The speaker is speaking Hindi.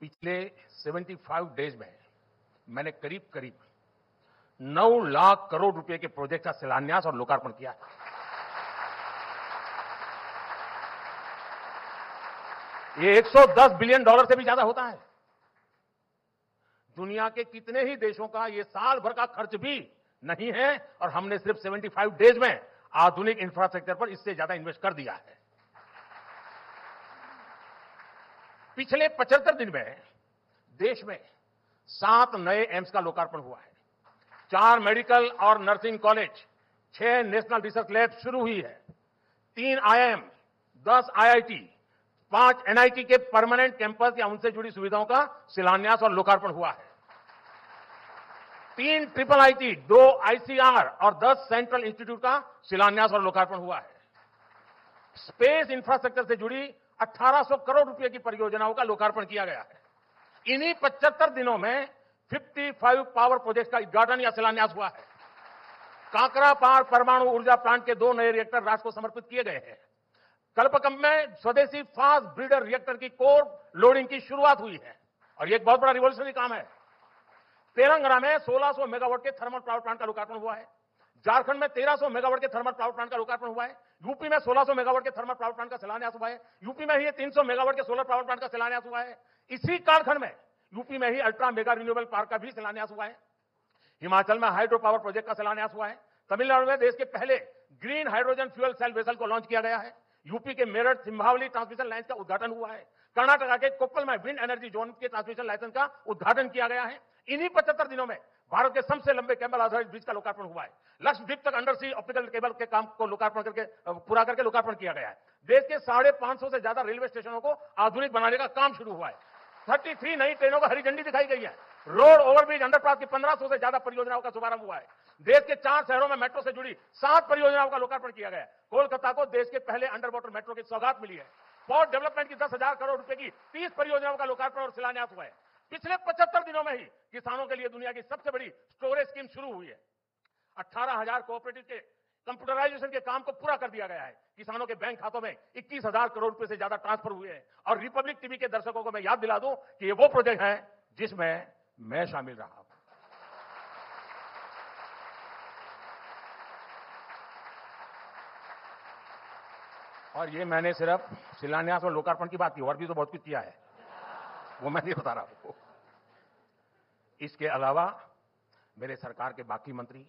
पिछले 75 डेज में मैंने करीब करीब 9 लाख करोड़ रुपए के प्रोजेक्ट का शिलान्यास और लोकार्पण किया है। ये 110 बिलियन डॉलर से भी ज्यादा होता है। दुनिया के कितने ही देशों का ये साल भर का खर्च भी नहीं है और हमने सिर्फ 75 डेज में आधुनिक इंफ्रास्ट्रक्चर पर इससे ज्यादा इन्वेस्ट कर दिया है। पिछले 75 दिन में देश में 7 नए एम्स का लोकार्पण हुआ है, 4 मेडिकल और nursing college, 6 national research lab शुरू हुई है, 3 आईआईएम, 10 आईआईटी, 5 एनआईटी के परमानेंट कैंपस या उनसे जुड़ी सुविधाओं का शिलान्यास और लोकार्पण हुआ है, 3 ट्रिपल आईटी, 2 आईसीआर और 10 सेंट्रल इंस्टीट्यूट का शिलान्यास और लोकार्पण हुआ है। स्पेस इंफ्रास्ट्रक्चर से जुड़ी 1800 करोड़ रुपए की परियोजनाओं का लोकार्पण किया गया है। इन्हीं 75 दिनों में 55 पावर प्रोजेक्ट का उद्घाटन या शिलान्यास हुआ है। कांकरा पार परमाणु ऊर्जा प्लांट के 2 नए रिएक्टर राष्ट्र को समर्पित किए गए हैं। कल्पकम में स्वदेशी फास्ट ब्रीडर रिएक्टर की कोर लोडिंग की शुरुआत हुई है और ये एक बहुत बड़ा रिवॉल्यूशनरी काम है। तेलंगाना में 1600 मेगावाट के थर्मल पावर प्लांट का लोकार्पण हुआ है। झारखंड में 1300 मेगावाट के थर्मल पावर प्लांट का लोकार्पण हुआ है। यूपी में 1600 मेगावाट के थर्मल पावर प्लांट का शिलान्यास हुआ है। यूपी में ही 300 मेगावाट के सोलर पावर प्लांट का शिलान्यास हुआ है। इसी कालखंड में यूपी में ही अल्ट्रा मेगा रिन्यूएबल पार्क का भी शिलान्यास हुआ है। हिमाचल में हाइड्रो पावर प्रोजेक्ट का शिलान्यास हुआ है। तमिलनाडु में देश के पहले green hydrogen fuel cell vessel को लॉन्च किया गया है। यूपी के मेरठ सिंभावली ट्रांसमिशन लाइन का उद्घाटन हुआ है। कर्नाटक के कोप्पल में विंड एनर्जी जोन के ट्रांसमिशन लाइसेंस का उद्घाटन किया गया है। इन्हीं 75 दिनों में भारत के सबसे लंबे केबल आधारित ब्रिज का लोकार्पण हुआ है। लक्षद्वीप तक अंडर सी ऑप्टिकल केबल के काम को लोकार्पण करके पूरा करके लोकार्पण किया गया है। देश के 550 से ज्यादा रेलवे स्टेशनों को आधुनिक बनाने का काम शुरू हुआ है। 33 नई ट्रेनों को हरी झंडी दिखाई गई है। रोड ओवरब्रिज अंडरपास की 1500 से ज्यादा परियोजनाओं का शुभारंभ हुआ है। देश के 4 शहरों में मेट्रो से जुड़ी 7 परियोजनाओं का लोकार्पण किया गया है। कोलकाता को देश के पहले अंडर वाटर मेट्रो की सौगात मिली है। पोर्ट डेवलपमेंट की 10,000 करोड़ रुपए की 30 परियोजनाओं का लोकार्पण और शिलान्यास हुआ है। पिछले 75 दिनों में ही किसानों के लिए दुनिया की सबसे बड़ी स्टोरेज स्कीम शुरू हुई है। 18,000 कोऑपरेटिव के कंप्यूटराइजेशन के काम को पूरा कर दिया गया है। किसानों के बैंक खातों में 21,000 करोड़ रुपए से ज्यादा ट्रांसफर हुए हैं। और रिपब्लिक टीवी के दर्शकों को मैं याद दिला दूं कि ये वो प्रोजेक्ट है जिसमें मैं शामिल रहा हूं। और ये मैंने सिर्फ शिलान्यास और लोकार्पण की बात की, और भी तो बहुत कुछ किया है, वो मैं नहीं बता रहा हूं। इसके अलावा मेरे सरकार के बाकी मंत्री